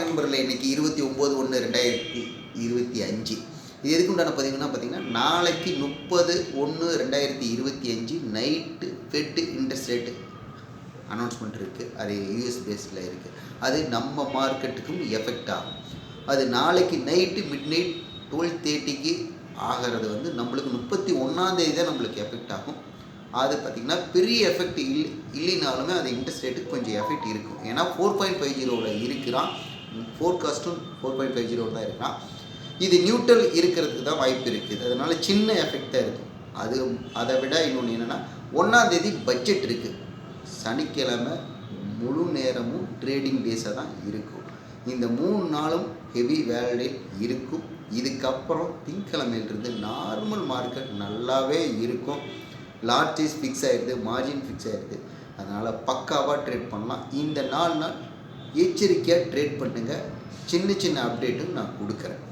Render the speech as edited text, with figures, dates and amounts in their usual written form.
நண்பர்களே, இன்னைக்கு 29/1/2025 இது எதுக்கு உண்டான பதிவுன்னா பார்த்தீங்கன்னா, நாளைக்கு 30/1/2025 night fed interest rate announcement இருக்குது. அது யூஎஸ் பேஸில் இருக்குது. அது நம்ம மார்க்கெட்டுக்கும் எஃபெக்ட் ஆகும். அது நாளைக்கு நைட்டு மிட் நைட் 12:30க்கு ஆகிறது வந்து நம்மளுக்கு 31ஆம் தேதி தான் நம்மளுக்கு எஃபெக்ட் ஆகும். அது பார்த்திங்கன்னா பெரிய எஃபெக்ட் இல்லைனாலுமே அது இன்ட்ரெஸ்ட் ரேட்டுக்கு கொஞ்சம் எஃபெக்ட் இருக்கும். ஏன்னா 4.50 இருக்கிறான், ஃபோர்காஸ்ட்டும் 4.50 தான் இருக்கான். இது நியூட்ரல் இருக்கிறதுக்கு தான் வாய்ப்பு இருக்குது. அதனால் சின்ன எஃபெக்ட் தான் இருக்கும். அதை விட இன்னொன்று என்னென்னா, 1ஆம் தேதி பட்ஜெட் இருக்குது. சனிக்கிழமை முழு நேரமும் ட்ரேடிங் டேஸாக தான் இருக்கும். இந்த 3 நாளும் ஹெவி வேலை இருக்கும். இதுக்கப்புறம் திங்கக்கிழமையிலிருந்து நார்மல் மார்க்கெட் நல்லாவே இருக்கும். லாட் சைஸ் ஃபிக்ஸ் ஆகிடுது, மார்ஜின் ஃபிக்ஸ் ஆகிடுது. அதனால் பக்காவாக ட்ரேட் பண்ணலாம். இந்த 4 நாள் எச்சரிக்கையாக ட்ரேட் பண்ணுங்கள். சின்ன சின்ன அப்டேட்டும் நான் கொடுக்குறேன்.